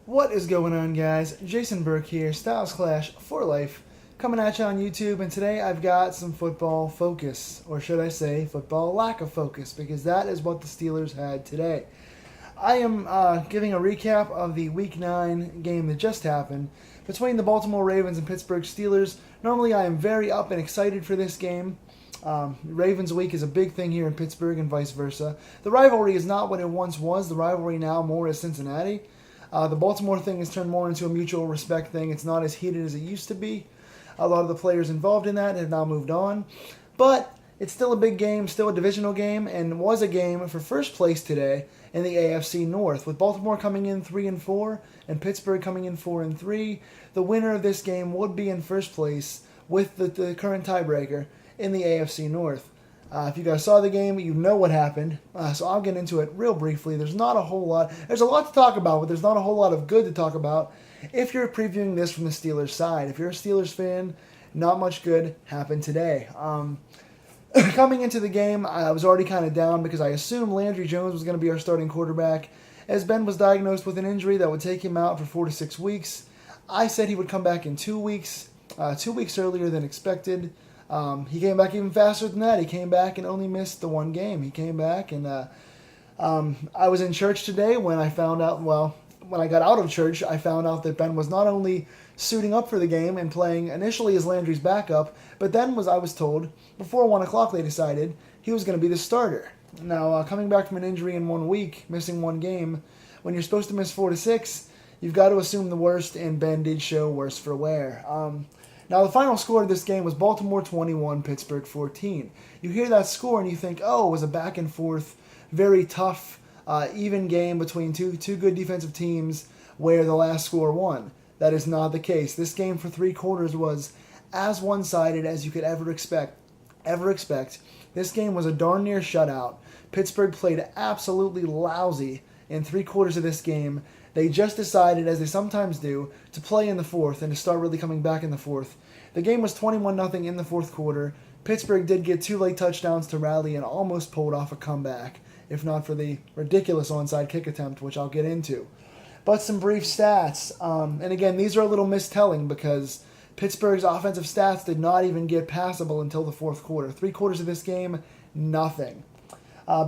What is going on, guys? Jason Burke here, Styles Clash for Life, coming at you on YouTube, and today I've got some football focus, or should I say football lack of focus, because that is what the Steelers had today. I am giving a recap of the Week 9 game that just happened between the Baltimore Ravens and Pittsburgh Steelers. Normally I am very up and excited for this game. Ravens week is a big thing here in Pittsburgh and vice versa. The rivalry is not what it once was. The rivalry now more is Cincinnati. The Baltimore thing has turned more into a mutual respect thing. It's not as heated as it used to be. A lot of the players involved in that have now moved on. But it's still a big game, still a divisional game, and was a game for first place today in the AFC North. With Baltimore coming in 3-4 and Pittsburgh coming in 4-3, the winner of this game would be in first place with the current tiebreaker in the AFC North. If you guys saw the game, you know what happened. So I'll get into it real briefly. There's not a whole lot. There's a lot to talk about, but there's not a whole lot of good to talk about if you're previewing this from the Steelers side. If you're a Steelers fan, not much good happened today. Coming into the game, I was already kind of down because I assumed Landry Jones was going to be our starting quarterback, as Ben was diagnosed with an injury that would take him out for 4 to 6 weeks. I said he would come back in 2 weeks, 2 weeks earlier than expected. He came back even faster than that. He came back and only missed the one game. He came back, and I was in church today when I found out, when I got out of church, I found out that Ben was not only suiting up for the game and playing initially as Landry's backup, but then I was told, before 1 o'clock they decided, he was going to be the starter. Now, coming back from an injury in 1 week, missing one game, when you're supposed to miss 4 to 6, you've got to assume the worst, and Ben did show worse for wear. Now, the final score of this game was Baltimore 21, Pittsburgh 14. You hear that score and you think, oh, it was a back and forth, very tough, even game between two good defensive teams where the last score won. That is not the case. This game for 3 quarters was as one-sided as you could ever expect. This game was a darn near shutout. Pittsburgh played absolutely lousy in 3 quarters of this game. They just decided, as they sometimes do, to play in the fourth and to start really coming back in the fourth. The game was 21-0 in the fourth quarter. Pittsburgh did get 2 late touchdowns to rally and almost pulled off a comeback, if not for the ridiculous onside kick attempt, which I'll get into. But some brief stats. And again, these are a little mistelling because Pittsburgh's offensive stats did not even get passable until the fourth quarter. 3 quarters of this game, nothing.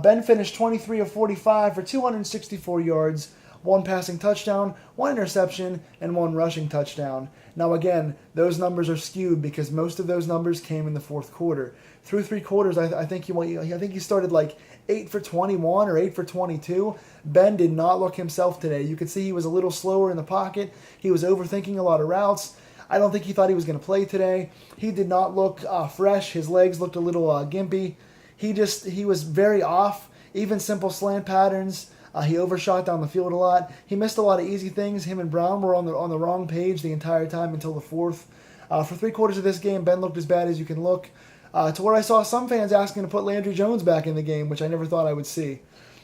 Ben finished 23 of 45 for 264 yards, 1 passing touchdown, 1 interception, and 1 rushing touchdown. Now again, those numbers are skewed because most of those numbers came in the fourth quarter. Through 3 quarters, I think he started like 8 for 21 or 8 for 22. Ben did not look himself today. You could see he was a little slower in the pocket. He was overthinking a lot of routes. I don't think he thought he was going to play today. He did not look fresh. His legs looked a little gimpy. He was very off. Even simple slant patterns. He overshot down the field a lot. He missed a lot of easy things. Him and Brown were on the wrong page the entire time until the fourth. For 3 quarters of this game, Ben looked as bad as you can look. To where I saw some fans asking to put Landry Jones back in the game, which I never thought I would see.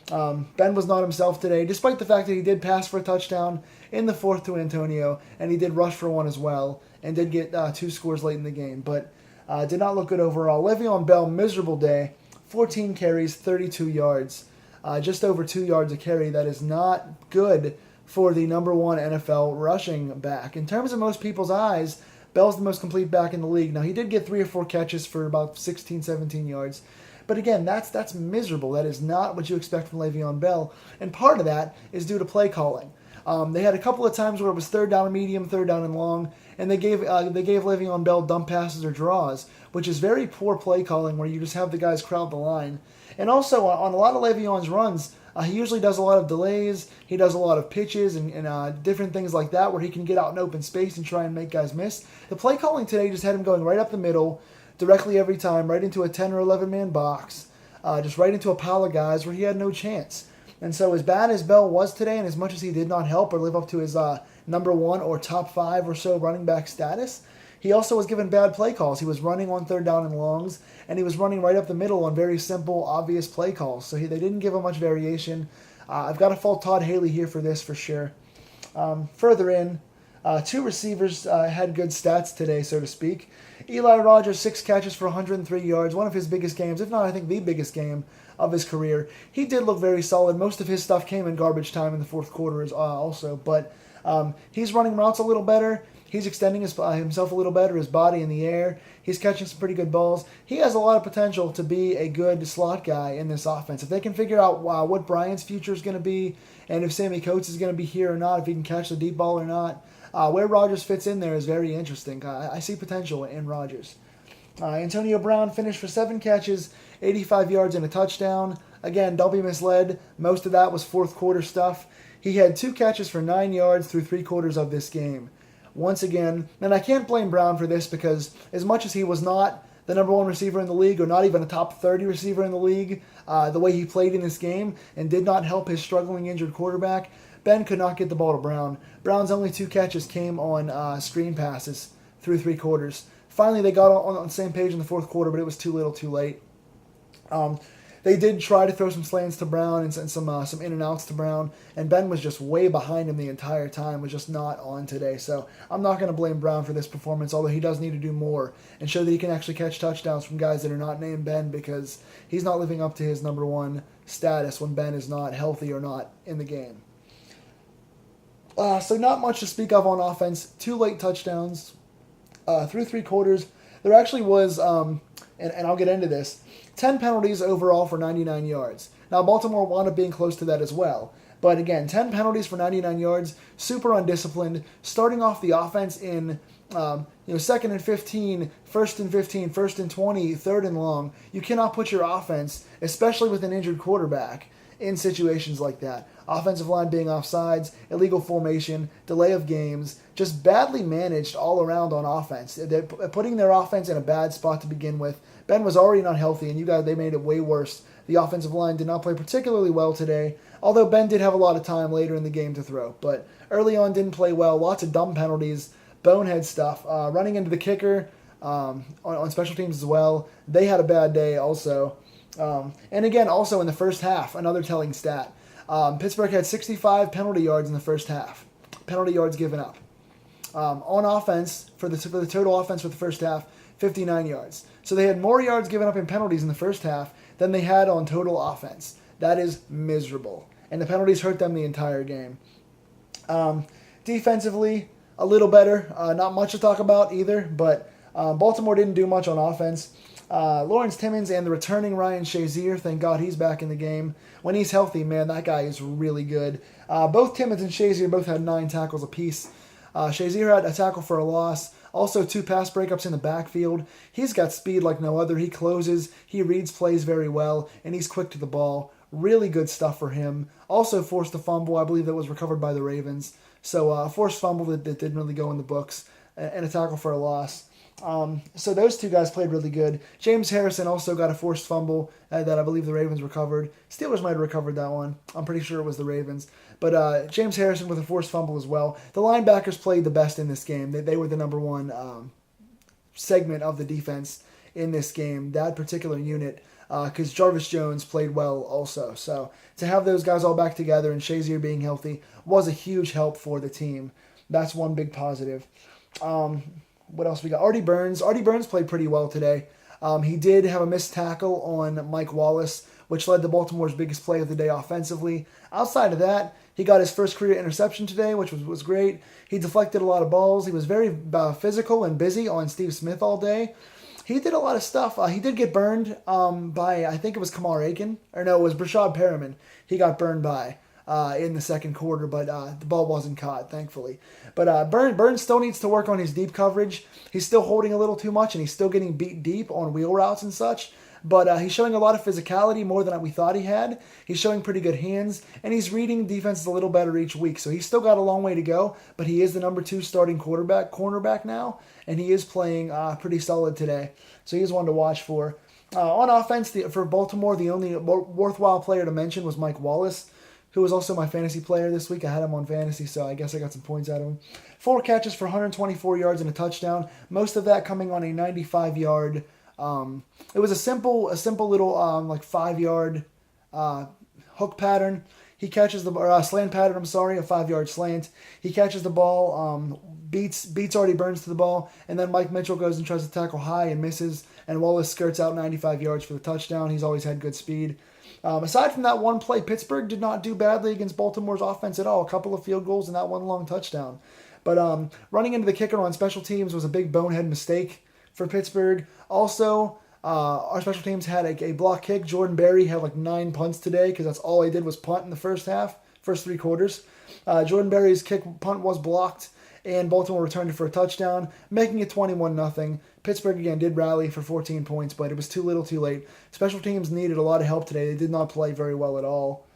Ben was not himself today, despite the fact that he did pass for a touchdown in the fourth to Antonio, and he did rush for one as well, and did get 2 scores late in the game, but did not look good overall. Le'Veon Bell, miserable day, 14 carries, 32 yards, just over 2 yards a carry. That is not good for the number 1 NFL rushing back. In terms of most people's eyes, Bell's the most complete back in the league. Now, he did get 3 or 4 catches for about 16, 17 yards. But again, that's miserable. That is not what you expect from Le'Veon Bell. And part of that is due to play calling. They had a couple of times where it was 3rd down and medium, 3rd down and long, and they gave Le'Veon Bell dump passes or draws, which is very poor play calling where you just have the guys crowd the line. And also, on a lot of Le'Veon's runs, he usually does a lot of delays. He does a lot of pitches and different things like that where he can get out in open space and try and make guys miss. The play calling today just had him going right up the middle, directly every time, right into a 10 or 11-man box, just right into a pile of guys where he had no chance. And so as bad as Bell was today, and as much as he did not help or live up to his number 1 or top 5 or so running back status, he also was given bad play calls. He was running on 3rd down and longs, and he was running right up the middle on very simple, obvious play calls. So they didn't give him much variation. I've got to fault Todd Haley here for this for sure. Further in, Two receivers had good stats today, so to speak. Eli Rogers, 6 catches for 103 yards, one of his biggest games, if not, I think, the biggest game of his career. He did look very solid. Most of his stuff came in garbage time in the fourth quarter also, but he's running routes a little better. He's extending himself a little better, his body in the air. He's catching some pretty good balls. He has a lot of potential to be a good slot guy in this offense. If they can figure out what Bryant's future is going to be, and if Sammy Coates is going to be here or not, if he can catch the deep ball or not, where Rodgers fits in there is very interesting. I see potential in Rodgers. Antonio Brown finished for 7 catches, 85 yards, and a touchdown. Again, don't be misled. Most of that was fourth quarter stuff. He had 2 catches for 9 yards through 3 quarters of this game. Once again, and I can't blame Brown for this because as much as he was not the number 1 receiver in the league or not even a top 30 receiver in the league, the way he played in this game and did not help his struggling injured quarterback, Ben could not get the ball to Brown. Brown's only 2 catches came on screen passes through 3 quarters. Finally, they got on the same page in the fourth quarter, but it was too little too late. They did try to throw some slants to Brown and some in and outs to Brown, and Ben was just way behind him the entire time, was just not on today. So I'm not going to blame Brown for this performance, although he does need to do more and show that he can actually catch touchdowns from guys that are not named Ben, because he's not living up to his number 1 status when Ben is not healthy or not in the game. So not much to speak of on offense. 2 late touchdowns through 3 quarters. There actually was, and I'll get into this, 10 penalties overall for 99 yards. Now, Baltimore wound up being close to that as well. But again, 10 penalties for 99 yards, super undisciplined, starting off the offense in 2nd and 15, 1st and 15, 1st and 20, 3rd and long. You cannot put your offense, especially with an injured quarterback, in situations like that. Offensive line being offsides, illegal formation, delay of games, just badly managed all around on offense. They're putting their offense in a bad spot to begin with. Ben was already not healthy, and they made it way worse. The offensive line did not play particularly well today, although Ben did have a lot of time later in the game to throw. But early on didn't play well. Lots of dumb penalties, bonehead stuff. Running into the kicker on special teams as well. They had a bad day also. And again, also in the first half, another telling stat. Pittsburgh had 65 penalty yards in the first half. Penalty yards given up. On offense, for the total offense for the first half, 59 yards. So they had more yards given up in penalties in the first half than they had on total offense. That is miserable. And the penalties hurt them the entire game. Defensively, a little better. Not much to talk about either, but Baltimore didn't do much on offense. Lawrence Timmons and the returning Ryan Shazier, thank God he's back in the game. When he's healthy, man, that guy is really good. Both Timmons and Shazier both had 9 tackles apiece. Shazier had a tackle for a loss. Also 2 pass breakups in the backfield. He's got speed like no other. He closes, he reads plays very well, and he's quick to the ball. Really good stuff for him. Also forced a fumble, I believe that was recovered by the Ravens. So a forced fumble that didn't really go in the books, and a tackle for a loss. So those 2 guys played really good. James Harrison also got a forced fumble that I believe the Ravens recovered. Steelers might have recovered that one. I'm pretty sure it was the Ravens. But James Harrison with a forced fumble as well. The linebackers played the best in this game. They were the number 1 segment of the defense in this game, that particular unit, because Jarvis Jones played well also. So to have those guys all back together and Shazier being healthy was a huge help for the team. That's one big positive. What else we got? Artie Burns. Artie Burns played pretty well today. He did have a missed tackle on Mike Wallace, which led to Baltimore's biggest play of the day offensively. Outside of that, he got his first career interception today, which was great. He deflected a lot of balls. He was very physical and busy on Steve Smith all day. He did a lot of stuff. He did get burned by, I think it was Kamar Aiken. Or no, it was Brashad Perriman. He got burned by in the second quarter, but the ball wasn't caught, thankfully. But Burns still needs to work on his deep coverage. He's still holding a little too much, and he's still getting beat deep on wheel routes and such. But he's showing a lot of physicality, more than we thought he had. He's showing pretty good hands, and he's reading defenses a little better each week. So he's still got a long way to go, but he is the number 2 starting cornerback now, and he is playing pretty solid today. So he's one to watch for. On offense, for Baltimore, the only worthwhile player to mention was Mike Wallace, who was also my fantasy player this week. I had him on fantasy, so I guess I got some points out of him. 4 catches for 124 yards and a touchdown, most of that coming on a 95-yard. It was a simple little 5-yard hook pattern. He catches the slant pattern. I'm sorry, a 5-yard slant. He catches the ball. Beats already burns to the ball, and then Mike Mitchell goes and tries to tackle high and misses, and Wallace skirts out 95 yards for the touchdown. He's always had good speed. Aside from that one play, Pittsburgh did not do badly against Baltimore's offense at all. A couple of field goals and that one long touchdown. But running into the kicker on special teams was a big bonehead mistake for Pittsburgh. Also, our special teams had a block kick. Jordan Berry had like 9 punts today because that's all he did was punt in the first 3 quarters. Jordan Berry's punt was blocked, and Baltimore returned it for a touchdown, making it 21-0. Pittsburgh, again, did rally for 14 points, but it was too little too late. Special teams needed a lot of help today. They did not play very well at all.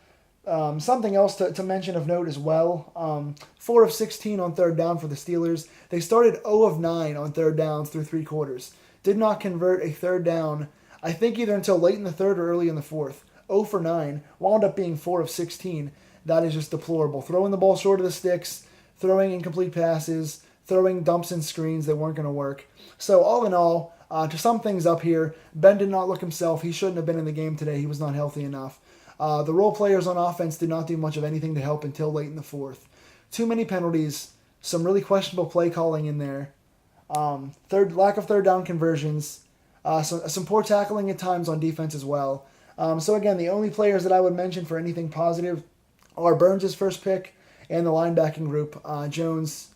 Something else to mention of note as well, 4 of 16 on third down for the Steelers. They started 0 of 9 on third downs through 3 quarters. Did not convert a third down, I think either until late in the third or early in the fourth. 0 for 9, wound up being 4 of 16. That is just deplorable. Throwing the ball short of the sticks, throwing incomplete passes, throwing dumps and screens that weren't going to work. So all in all, to sum things up here, Ben did not look himself. He shouldn't have been in the game today. He was not healthy enough. The role players on offense did not do much of anything to help until late in the fourth. Too many penalties, some really questionable play calling in there, lack of third down conversions, some poor tackling at times on defense as well. So again, the only players that I would mention for anything positive are Burns' first pick and the linebacking group, Jones,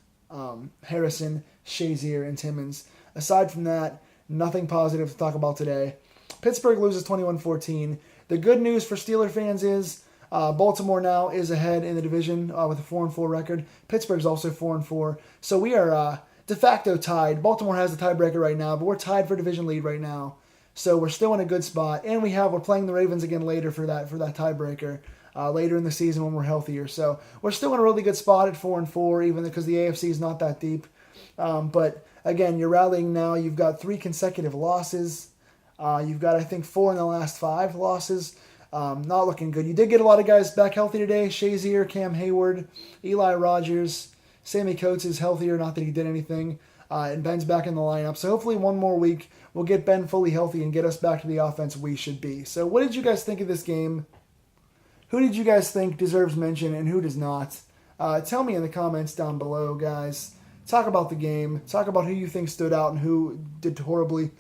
Harrison, Shazier, and Timmons. Aside from that, nothing positive to talk about today. Pittsburgh loses 21-14. The good news for Steeler fans is Baltimore now is ahead in the division with a 4-4 record. Pittsburgh's also 4-4. So we are de facto tied. Baltimore has the tiebreaker right now, but we're tied for division lead right now. So we're still in a good spot. And we're playing the Ravens again later for that tiebreaker later in the season when we're healthier. So we're still in a really good spot at 4-4, even because the AFC is not that deep. But again, you're rallying now. You've got 3 consecutive losses. You've got, I think, 4 in the last 5 losses. Not looking good. You did get a lot of guys back healthy today. Shazier, Cam Hayward, Eli Rogers, Sammy Coates is healthier, not that he did anything. And Ben's back in the lineup. So hopefully one more week we'll get Ben fully healthy and get us back to the offense we should be. So what did you guys think of this game? Who did you guys think deserves mention and who does not? Tell me in the comments down below, guys. Talk about the game. Talk about who you think stood out and who did horribly.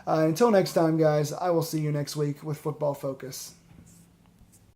Until next time, guys, I will see you next week with Football Focus.